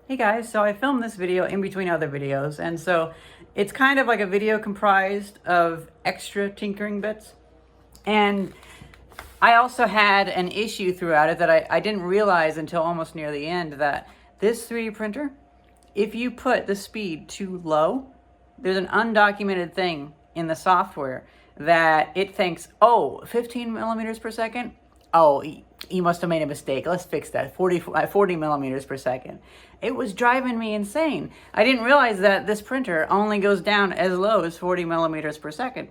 Hey guys, so I filmed this video in between other videos, and so it's kind of like a video comprised of extra tinkering bits. And I also had an issue throughout it that I didn't realize until almost near the end, that this 3D printer, if you put the speed too low, there's an undocumented thing in the software that it thinks, oh, 15 millimeters per second? Oh, you must have made a mistake. Let's fix that. 40 millimeters per second. It was driving me insane. I didn't realize that this printer only goes down as low as 40 millimeters per second,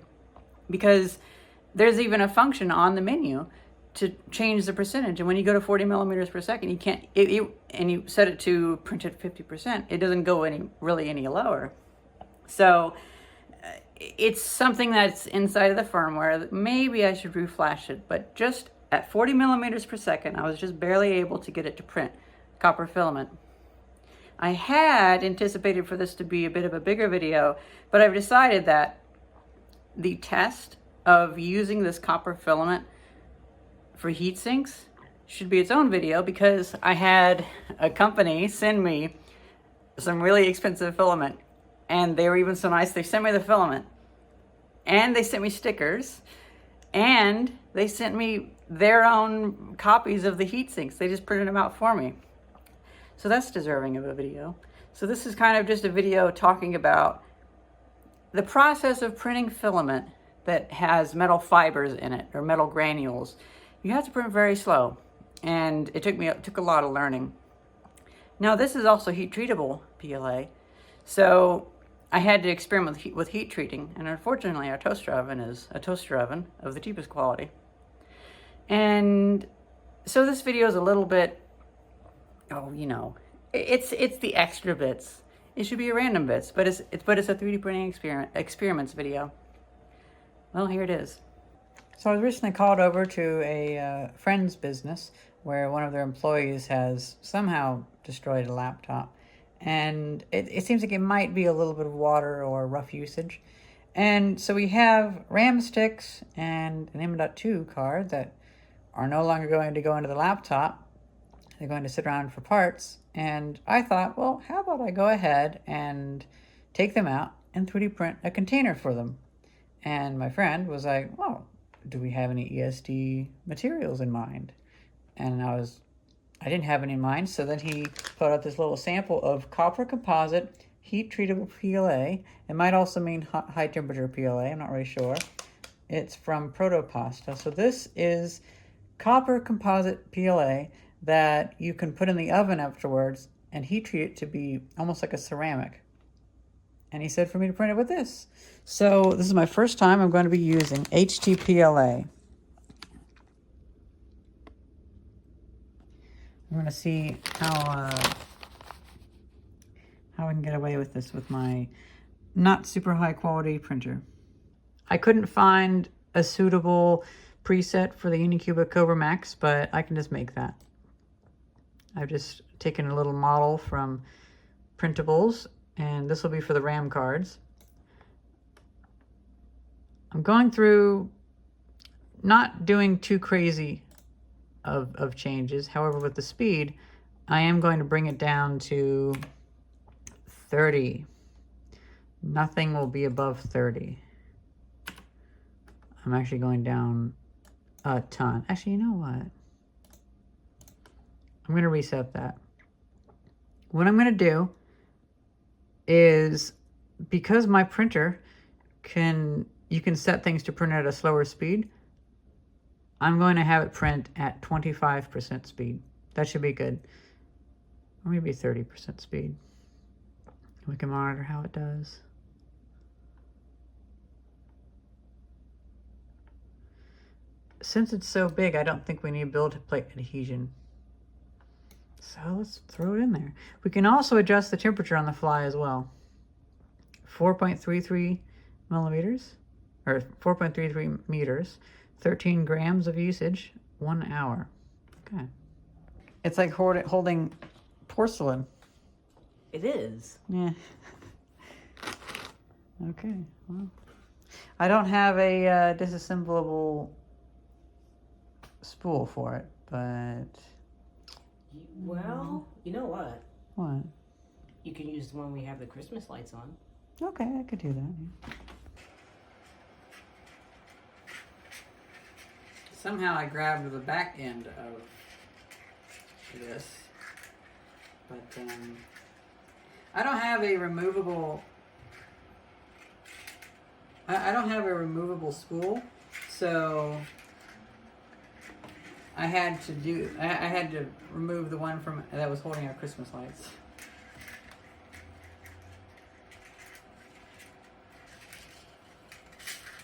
because there's even a function on the menu to change the percentage. And when you go to 40 millimeters per second, you can't, and you set it to print at 50%, it doesn't go really any lower. So it's something that's inside of the firmware that maybe I should reflash it, but just at 40 millimeters per second, I was just barely able to get it to print copper filament. I had anticipated for this to be a bit of a bigger video, but I've decided that the test of using this copper filament for heat sinks should be its own video, because I had a company send me some really expensive filament, and they were even so nice. They sent me the filament, and they sent me stickers, and they sent me their own copies of the heat sinks. They just printed them out for me. So that's deserving of a video. So this is kind of just a video talking about the process of printing filament that has metal fibers in it, or metal granules. You have to print very slow, and it took a lot of learning. Now this is also heat treatable PLA, so I had to experiment with heat treating, and unfortunately our toaster oven is a toaster oven of the cheapest quality. And so this video is a little bit, it's the extra bits. It should be a random bits, but it's a 3D printing experiments video. Well, here it is. So I was recently called over to a friend's business where one of their employees has somehow destroyed a laptop. And it seems like it might be a little bit of water or rough usage. And so we have RAM sticks and an M.2 card that are no longer going to go into the laptop. They're going to sit around for parts. And I thought, well, how about I go ahead and take them out and 3D print a container for them? And my friend was like, well, do we have any ESD materials in mind? And I didn't have any in mind, so then he put out this little sample of copper composite heat treatable PLA. It might also mean high temperature PLA, I'm not really sure. It's from Protopasta. So this is copper composite PLA that you can put in the oven afterwards and heat treat it to be almost like a ceramic. And he said for me to print it with this. So this is my first time I'm going to be using HTPLA. I'm going to see how I can get away with this with my not super high quality printer. I couldn't find a suitable preset for the Unicuba Cobra Max, but I can just make that. I've just taken a little model from Printables, and this will be for the RAM cards. I'm going through, not doing too crazy of changes. However, with the speed, I am going to bring it down to 30. Nothing will be above 30. I'm actually going down a ton. Actually, you know what? I'm going to reset that. What I'm going to do is, because my printer you can set things to print at a slower speed, I'm going to have it print at 25% speed. That should be good. Or maybe 30% speed. We can monitor how it does. Since it's so big, I don't think we need build plate adhesion. So let's throw it in there. We can also adjust the temperature on the fly as well. 4.33 millimeters, or 4.33 meters, 13 grams of usage, 1 hour. Okay. It's like holding porcelain. It is. Yeah. Okay, well. I don't have a disassemblable spool for it, but... Well, you know what? What? You can use the one we have the Christmas lights on. Okay, I could do that. Somehow I grabbed the back end of this, but I don't have a removable. I don't have a removable spool, so I had to remove the one from that was holding our Christmas lights.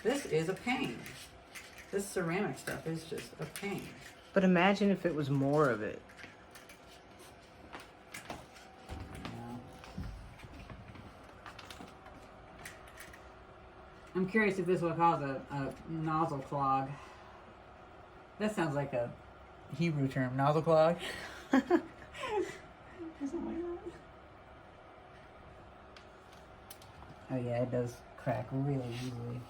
This is a pain. This ceramic stuff is just a pain. But imagine if it was more of it. I'm curious if this will cause a nozzle clog. That sounds like a Hebrew term, nozzle clog. Something like that. Oh yeah, it does crack really easily.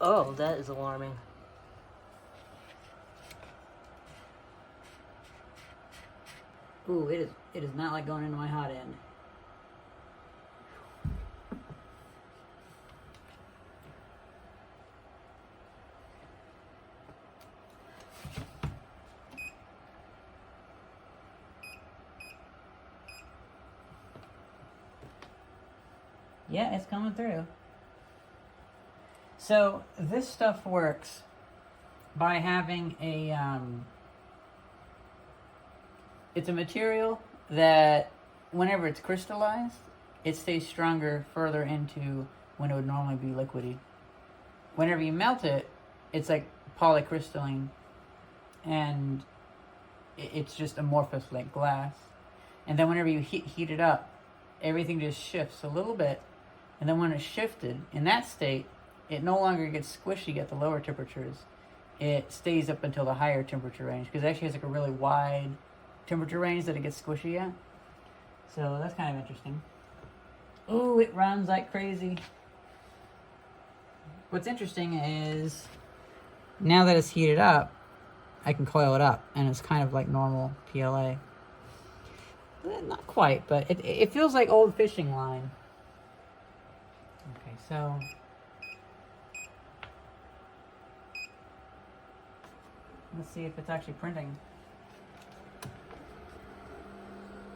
Oh, that is alarming. Ooh, it is not like going into my hot end. Yeah, it's coming through. So this stuff works by having a, it's a material that whenever it's crystallized, it stays stronger further into when it would normally be liquidy. Whenever you melt it, it's like polycrystalline, and it's just amorphous like glass. And then whenever you heat it up, everything just shifts a little bit. And then when it's shifted, in that state, it no longer gets squishy at the lower temperatures. It stays up until the higher temperature range, because it actually has like a really wide temperature range that it gets squishy at. So that's kind of interesting. Ooh, it runs like crazy. What's interesting is, now that it's heated up, I can coil it up, and it's kind of like normal PLA. Not quite, but it feels like old fishing line. Okay, so let's see if it's actually printing.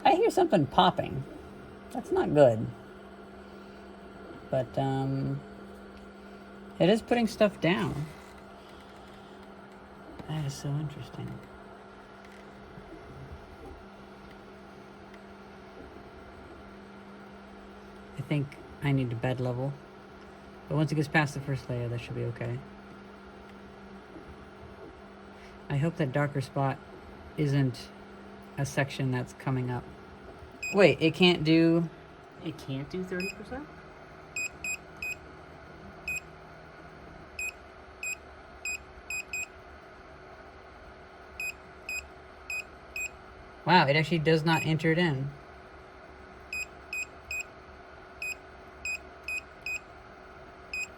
I hear something popping. That's not good. But it is putting stuff down. That is so interesting. I think I need to bed level. But once it gets past the first layer, that should be okay. I hope that darker spot isn't a section that's coming up. Wait, it can't do... It can't do 30%? Wow, it actually does not enter it in.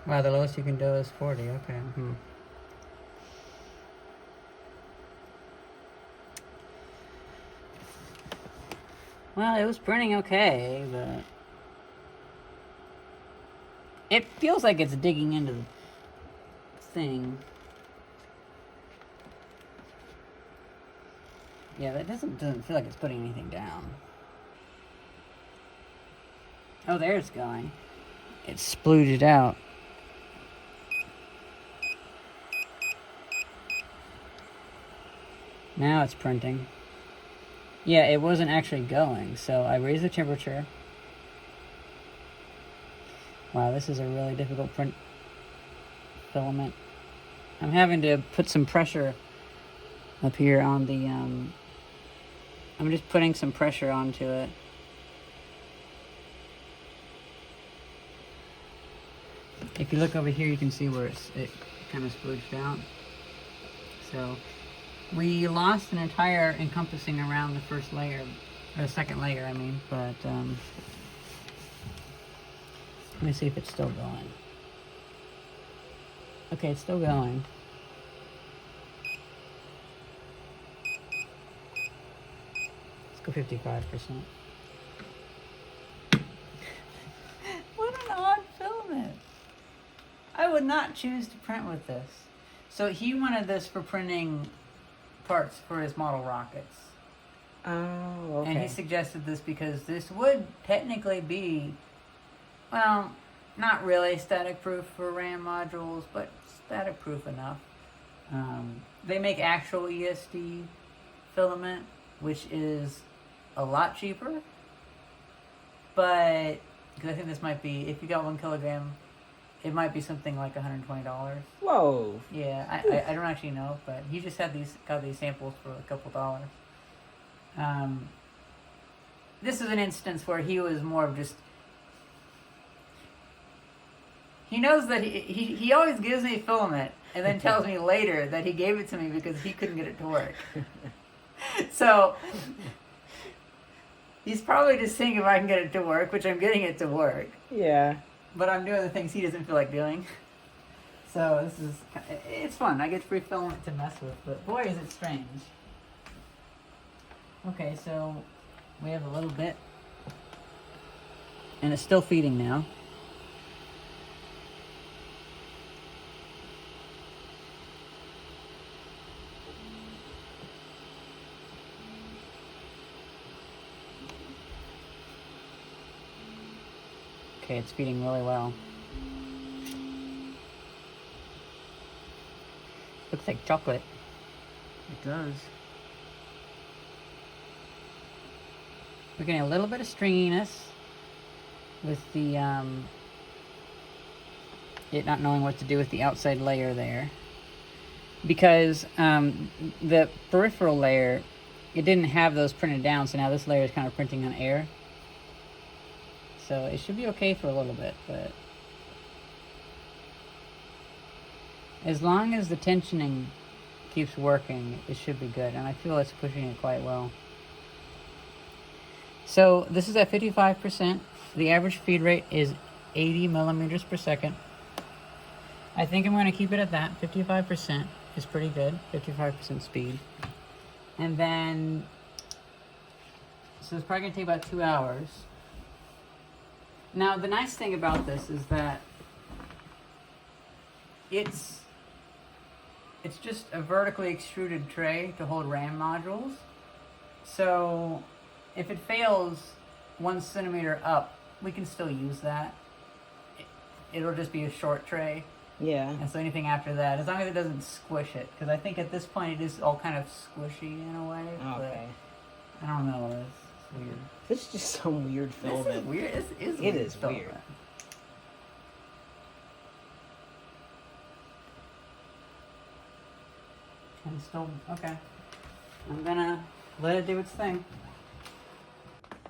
Wow, the lowest you can do is 40. Okay. Well, it was printing okay, but it feels like it's digging into the thing. Yeah, that doesn't feel like it's putting anything down. Oh, there it's going. It's splooged out. Now it's printing. Yeah, it wasn't actually going, so I raised the temperature. Wow, this is a really difficult print filament. I'm having to put some pressure up here on the, I'm just putting some pressure onto it. If you look over here, you can see where it kind of splooged out. So we lost an entire encompassing around the first layer, or the second layer, I mean, but let me see if it's still going. Okay, it's still going. go 55%. What an odd filament. I would not choose to print with this. So he wanted this for printing parts for his model rockets. Oh, okay. And he suggested this because this would technically be, well, not really static proof for RAM modules, but static proof enough. They make actual ESD filament, which is a lot cheaper. But, because I think this might be, if you got 1 kilogram, it might be something like $120. Whoa. Yeah, I don't actually know, but he just got these samples for a couple dollars. This is an instance where he was more of just, he knows that he always gives me filament and then tells me later that he gave it to me because he couldn't get it to work. So he's probably just seeing if I can get it to work, which I'm getting it to work. Yeah. But I'm doing the things he doesn't feel like doing. So it's fun. I get free filament to mess with, but boy is it strange. Okay, so we have a little bit. And it's still feeding now. Okay, it's feeding really well. Looks like chocolate. It does. We're getting a little bit of stringiness with the it not knowing what to do with the outside layer there, because the peripheral layer, it didn't have those printed down, so now this layer is kind of printing on air. So it should be okay for a little bit, but as long as the tensioning keeps working, it should be good, and I feel it's pushing it quite well. So this is at 55%. The average feed rate is 80 millimeters per second. I think I'm going to keep it at that. 55% is pretty good. 55% speed. And then, so it's probably going to take about 2 hours. Now, the nice thing about this is that it's just a vertically extruded tray to hold RAM modules. So if it fails 1 centimeter up, we can still use that. It'll just be a short tray. Yeah. And so anything after that, as long as it doesn't squish it, because I think at this point it is all kind of squishy in a way. Okay. But I don't know. It's weird. It's just some weird filament. This is weird. It is weird. And still, okay. I'm gonna let it do its thing.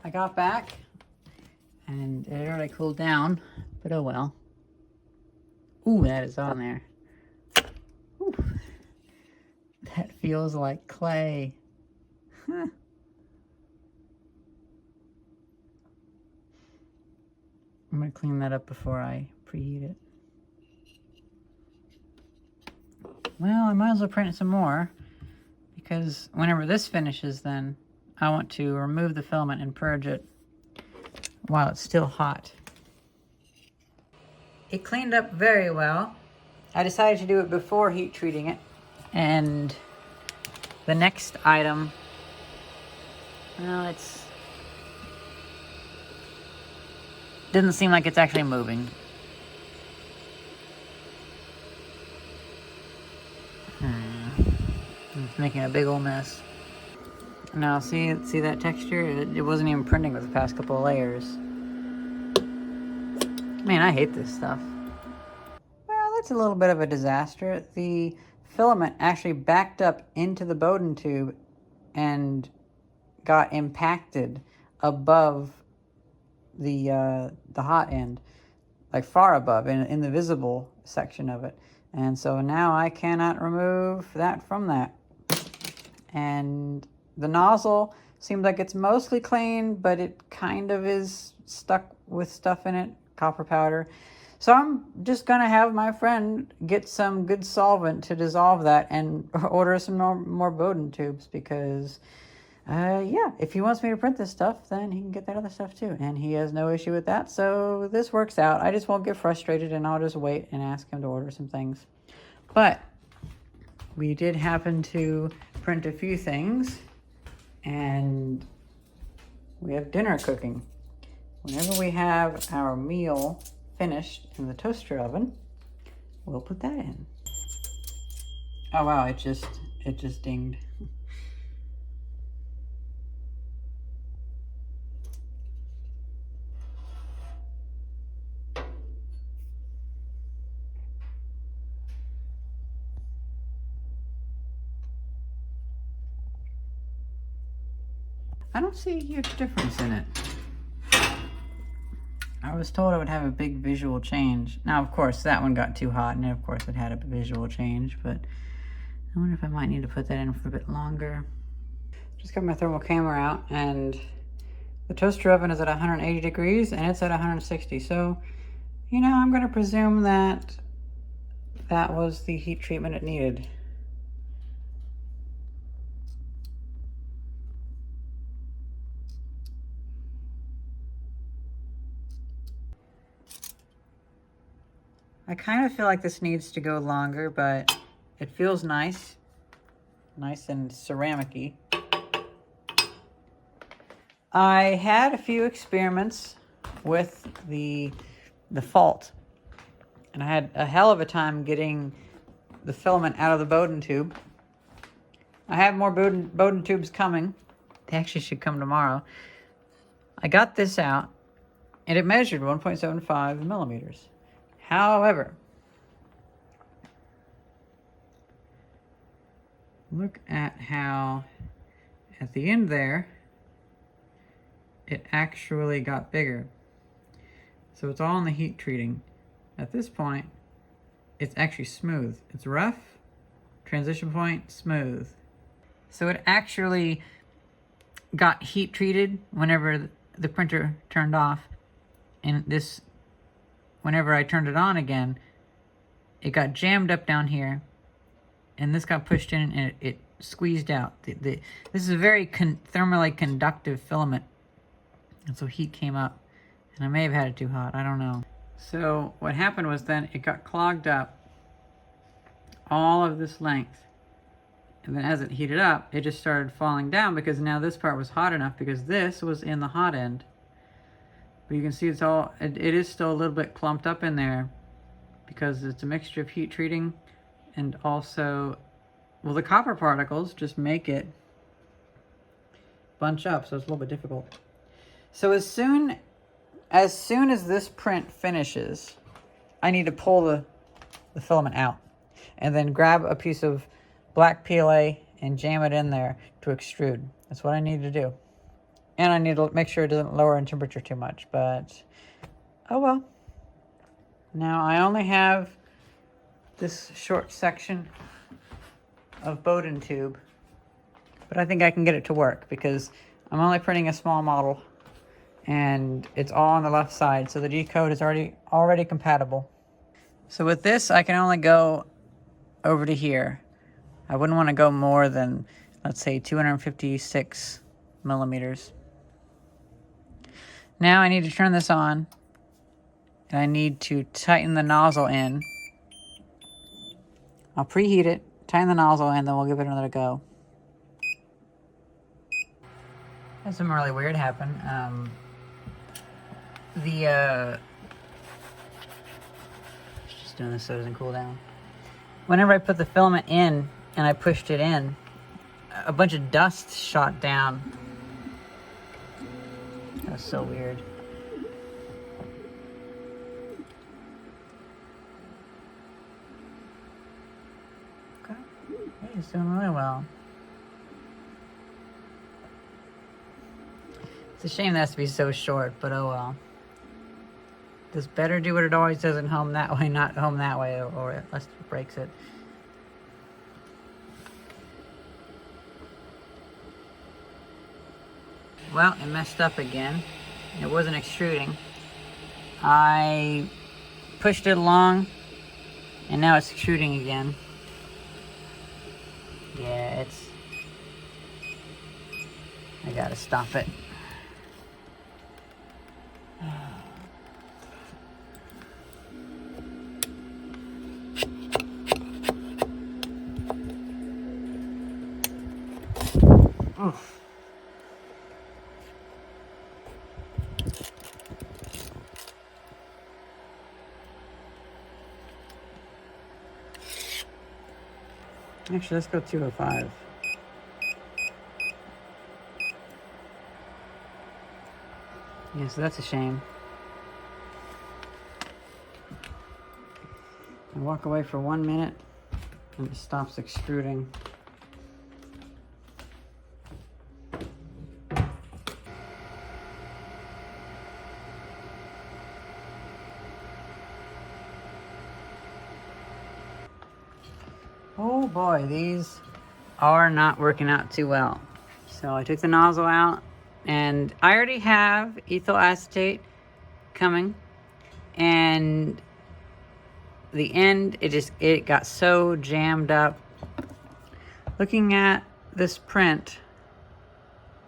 I got back, and it already cooled down, but oh well. Ooh, that is on there. Ooh. That feels like clay. Huh. I'm gonna clean that up before I preheat it. Well, I might as well print some more, because whenever this finishes, then I want to remove the filament and purge it while it's still hot. It cleaned up very well. I decided to do it before heat treating it. And the next item, well, doesn't seem like it's actually moving. It's making a big old mess. Now, see that texture? It wasn't even printing with the past couple of layers. Man, I hate this stuff. Well, that's a little bit of a disaster. The filament actually backed up into the Bowden tube and got impacted above the hot end, like far above, in the visible section of it. And so now I cannot remove that from that. And the nozzle seems like it's mostly clean, but it kind of is stuck with stuff in it, copper powder. So I'm just gonna have my friend get some good solvent to dissolve that and order some more Bowden tubes, because Yeah, if he wants me to print this stuff, then he can get that other stuff too. And he has no issue with that, so this works out. I just won't get frustrated, and I'll just wait and ask him to order some things. But we did happen to print a few things, and we have dinner cooking. Whenever we have our meal finished in the toaster oven, we'll put that in. Oh wow, it just dinged. I don't see a huge difference in it. I was told I would have a big visual change. Now, of course, that one got too hot, and of course it had a visual change, but I wonder if I might need to put that in for a bit longer. Just got my thermal camera out, and the toaster oven is at 180 degrees, and it's at 160. So, you know, I'm going to presume that that was the heat treatment it needed. I kind of feel like this needs to go longer, but it feels nice. Nice and ceramic-y. I had a few experiments with the fault, and I had a hell of a time getting the filament out of the Bowden tube. I have more Bowden tubes coming. They actually should come tomorrow. I got this out, and it measured 1.75 millimeters. However, look at how at the end there, it actually got bigger. So it's all in the heat treating. At this point, it's actually smooth. It's rough, transition point, smooth. So it actually got heat treated whenever the printer turned off, and this, whenever I turned it on again, it got jammed up down here, and this got pushed in, and it squeezed out. This is a very thermally conductive filament, and so heat came up, and I may have had it too hot, I don't know. So what happened was then it got clogged up all of this length, and then as it heated up, it just started falling down, because now this part was hot enough, because this was in the hot end. But you can see it's all, it is still a little bit clumped up in there, because it's a mixture of heat treating and also, well, the copper particles just make it bunch up, so it's a little bit difficult. So as soon as this print finishes, I need to pull the filament out, and then grab a piece of black PLA and jam it in there to extrude. That's what I need to do. And I need to make sure it doesn't lower in temperature too much, but oh well. Now I only have this short section of Bowden tube, but I think I can get it to work, because I'm only printing a small model, and it's all on the left side, so the G code is already compatible. So with this, I can only go over to here. I wouldn't want to go more than, let's say, 256 millimeters. Now I need to turn this on, and I need to tighten the nozzle in. I'll preheat it, tighten the nozzle, and then we'll give it another go. Had something really weird happen. Just doing this so it doesn't cool down. Whenever I put the filament in and I pushed it in, a bunch of dust shot down. That was so weird. Okay. Hey, it's doing really well. It's a shame that has to be so short, but oh well. This better do what it always does, and home that way, not home that way, or else it breaks it. Well, it messed up again. It wasn't extruding. I pushed it along, and now it's extruding again. Yeah, I gotta stop it. Oof. Actually, let's go 205. Yeah, so that's a shame. I walk away for 1 minute and it stops extruding. Oh boy, these are not working out too well. So I took the nozzle out, and I already have ethyl acetate coming, and the end, it got so jammed up. Looking at this print,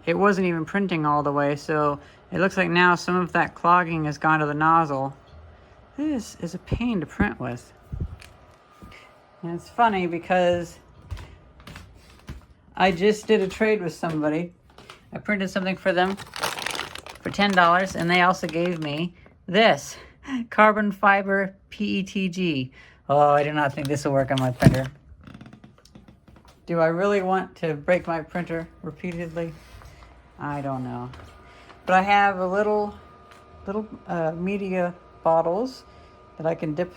it wasn't even printing all the way, so it looks like now some of that clogging has gone to the nozzle. This is a pain to print with. And it's funny because I just did a trade with somebody. I printed something for them for $10, and they also gave me this carbon fiber PETG. Oh, I do not think this will work on my printer. Do I really want to break my printer repeatedly? I don't know. But I have a little media bottles that I can dip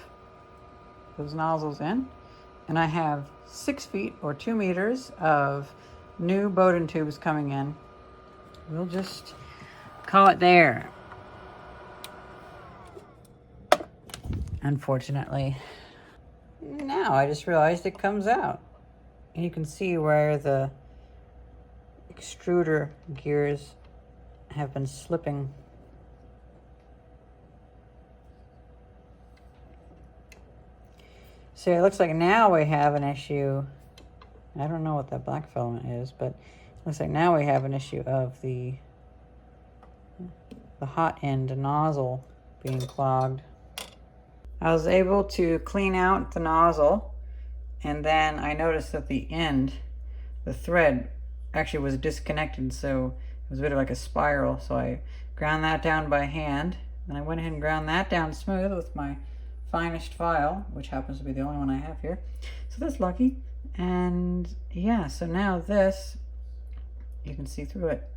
those nozzles in. And I have 6 feet or 2 meters of new Bowden tubes coming in. We'll just call it there. Unfortunately. Now I just realized it comes out. And you can see where the extruder gears have been slipping. So it looks like now we have an issue. I don't know what that black filament is, but it looks like now we have an issue of the hot end nozzle being clogged. I was able to clean out the nozzle, and then I noticed that the end, the thread, actually was disconnected, so it was a bit of like a spiral. So I ground that down by hand, and I went ahead and ground that down smooth with my finest file, which happens to be the only one I have here. So that's lucky. And yeah, so now this, you can see through it.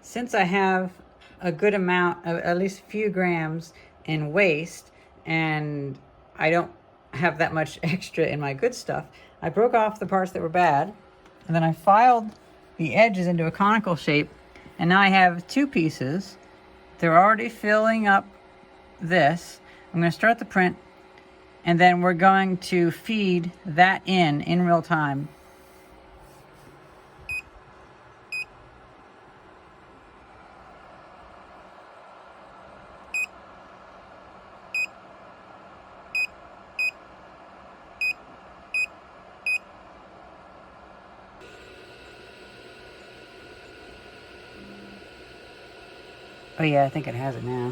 Since I have a good amount of, at least a few grams in waste, and I don't have that much extra in my good stuff, I broke off the parts that were bad, and then I filed the edges into a conical shape, and now I have 2 pieces. They're already filling up this. I'm going to start the print, and then we're going to feed that in real time. Oh yeah, I think it has it now.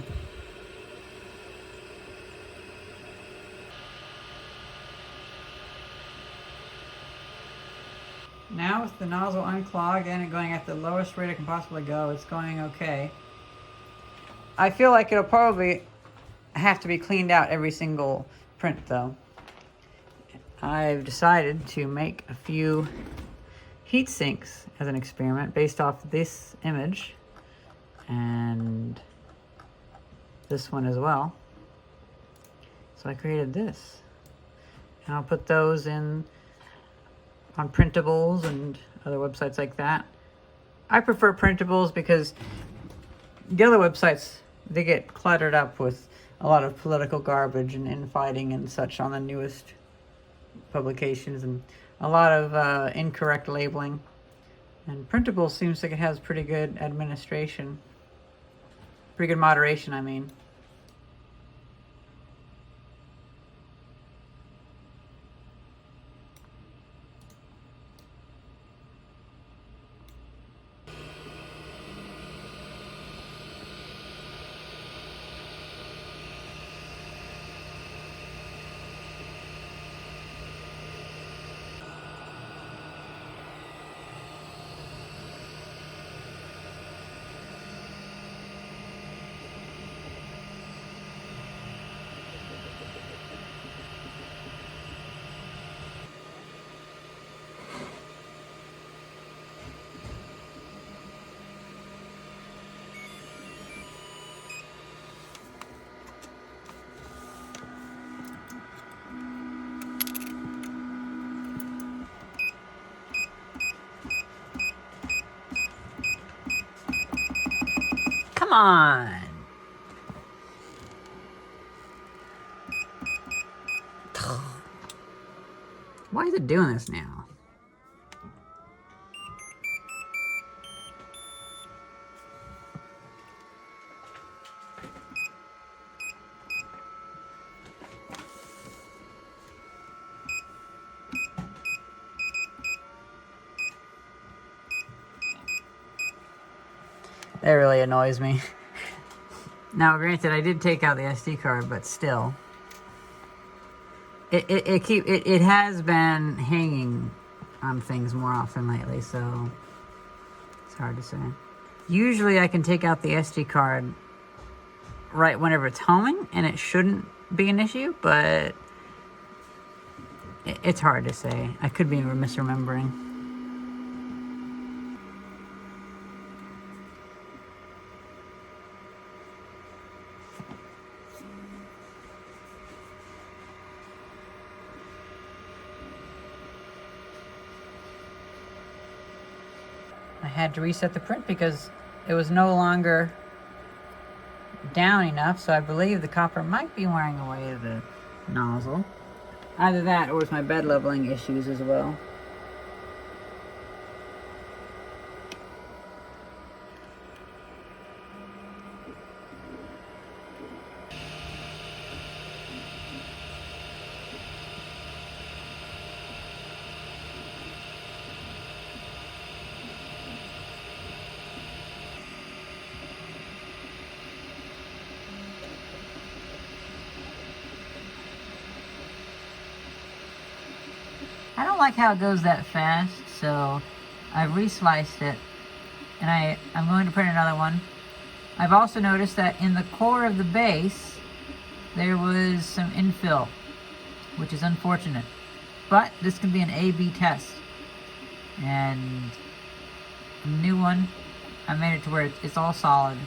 Now with the nozzle unclogged and it going at the lowest rate it can possibly go, it's going okay. I feel like it'll probably have to be cleaned out every single print though. I've decided to make a few heat sinks as an experiment based off this image and this one as well. So I created this, and I'll put those in on Printables and other websites like that. I prefer Printables because the other websites, they get cluttered up with a lot of political garbage and infighting and such on the newest publications, and a lot of incorrect labeling. And Printables seems like it has pretty good administration. Pretty good moderation, I mean. on. Why is it doing this now? That really annoys me. Now, granted, I did take out the SD card, but still. It has been hanging on things more often lately, so it's hard to say. Usually I can take out the SD card right whenever it's homing, and it shouldn't be an issue, but it's hard to say. I could be misremembering. I had to reset the print because it was no longer down enough, so I believe the copper might be wearing away the nozzle. Either that or it's my bed leveling issues as well. I don't like how it goes that fast, so I've resliced it, and I'm going to print another one. I've also noticed that in the core of the base, there was some infill, which is unfortunate. But this can be an A/B test. And the new one, I made it to where it's all solid.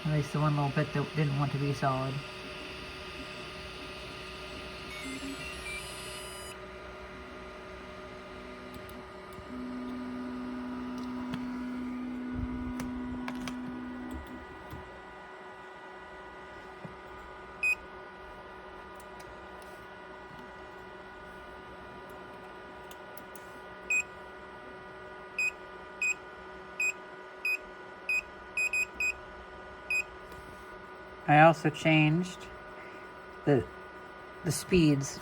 At least the one little bit that didn't want to be solid. I also changed the speeds.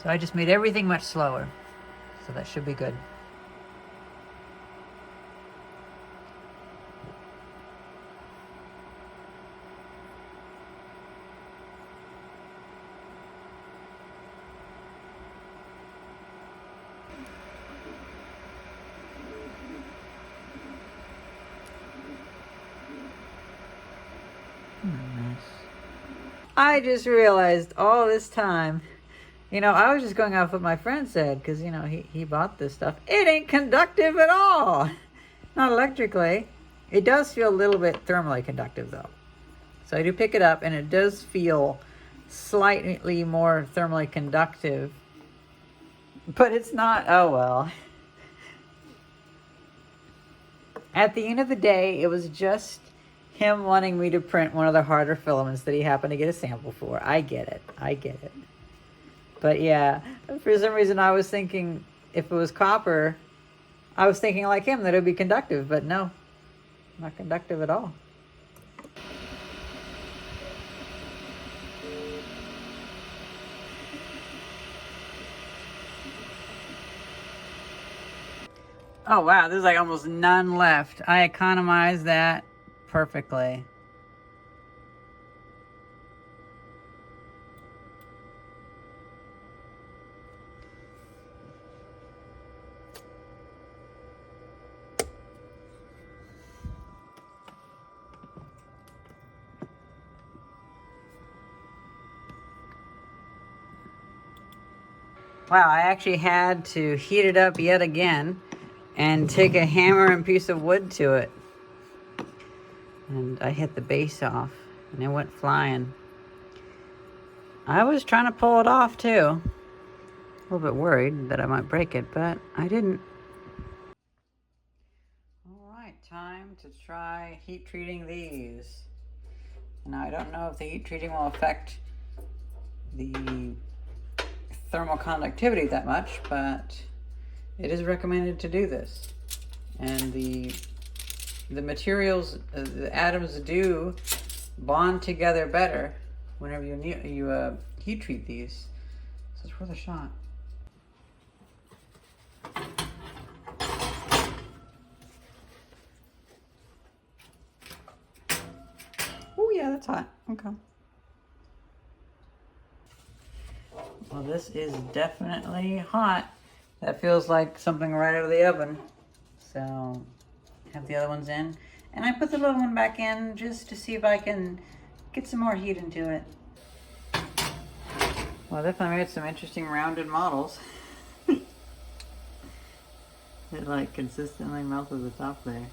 So I just made everything much slower. So that should be good. I just realized all this time, I was just going off what my friend said, because, he bought this stuff. It ain't conductive at all. Not electrically. It does feel a little bit thermally conductive, though. So I do pick it up, and it does feel slightly more thermally conductive. But it's not, oh well. At the end of the day, it was just him wanting me to print one of the harder filaments that he happened to get a sample for. I get it. But yeah, for some reason I was thinking if it was copper, I was thinking like him that it would be conductive, but no, not conductive at all. Oh wow, there's like almost none left. I economized that perfectly. Wow, I actually had to heat it up yet again and take a hammer and piece of wood to it. And I hit the base off and it went flying. I was trying to pull it off too. A little bit worried that I might break it, but I didn't. All right, time to try heat treating these. Now I don't know if the heat treating will affect the thermal conductivity that much, but it is recommended to do this. And the materials, the atoms do bond together better whenever you heat treat these. So it's worth a shot. Oh yeah, that's hot. Okay. Well, this is definitely hot. That feels like something right out of the oven. So, have the other ones in. And I put the little one back in just to see if I can get some more heat into it. Well, I definitely made some interesting rounded models. It like consistently melted the top there.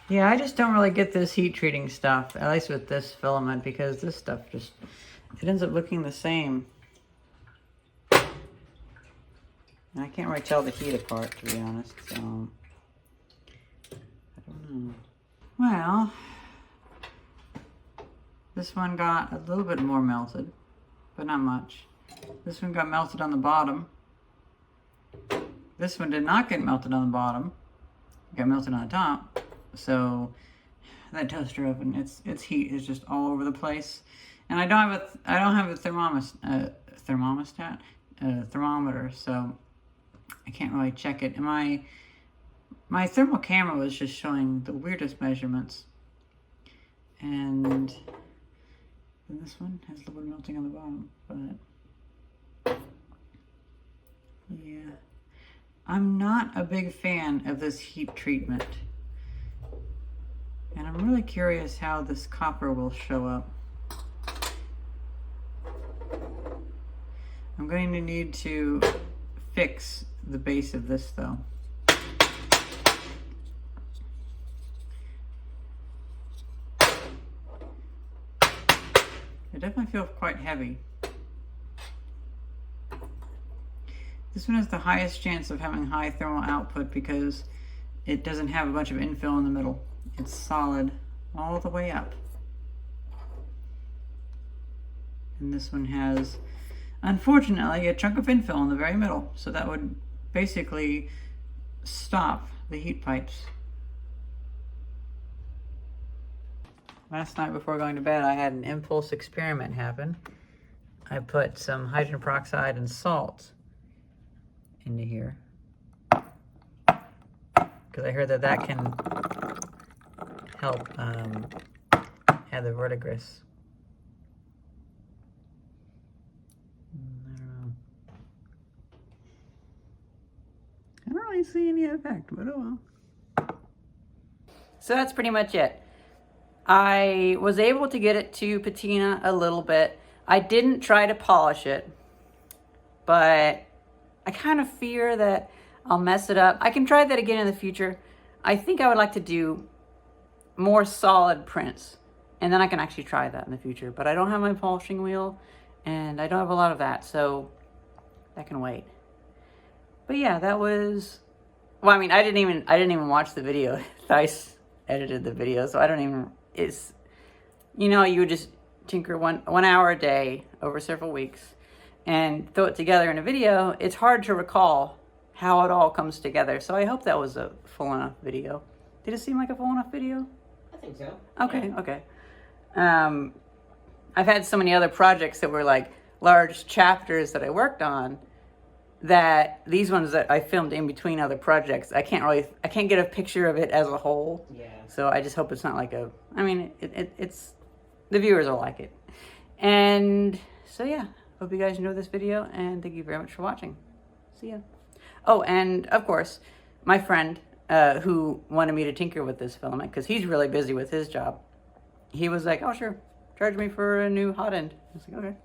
Yeah, I just don't really get this heat treating stuff, at least with this filament, because this stuff just, it ends up looking the same. I can't really tell the heat apart, to be honest, so I don't know. Well, this one got a little bit more melted, but not much. This one got melted on the bottom. This one did not get melted on the bottom. It got melted on the top. So that toaster oven, its heat is just all over the place. And I don't have a thermometer, so I can't really check it. And my thermal camera was just showing the weirdest measurements. And then this one has a little bit of melting on the bottom, but yeah. I'm not a big fan of this heat treatment. And I'm really curious how this copper will show up. I'm going to need to fix the base of this though. It definitely feels quite heavy. This one has the highest chance of having high thermal output because it doesn't have a bunch of infill in the middle. It's solid all the way up. And this one has, unfortunately, a chunk of infill in the very middle. So that would basically stop the heat pipes. Last night before going to bed, I had an impulse experiment happen. I put some hydrogen peroxide and salt into here because I heard that can help add the verdigris. I don't really see any effect, but oh well. So that's pretty much it. I was able to get it to patina a little bit. I didn't try to polish it, but I kind of fear that I'll mess it up. I can try that again in the future. I think I would like to do more solid prints, and then I can actually try that in the future. But I don't have my polishing wheel, and I don't have a lot of that, so that can wait. But yeah, that was, well, I mean, I didn't even watch the video. Thais edited the video, so I don't even, it's, you know, you would just tinker one hour a day over several weeks and throw it together in a video. It's hard to recall how it all comes together. So I hope that was a full enough video. Did it seem like a full enough video? I think so. Okay, yeah. Okay. I've had so many other projects that were like large chapters that I worked on, that these ones that I filmed in between other projects, I can't get a picture of it as a whole. Yeah. So I just hope it's not like a, I mean, it's, the viewers will like it. And so yeah, hope you guys enjoyed this video, and thank you very much for watching. See ya. Oh, and of course, my friend who wanted me to tinker with this filament, because he's really busy with his job, he was like, oh sure, charge me for a new hot end. I was like, okay.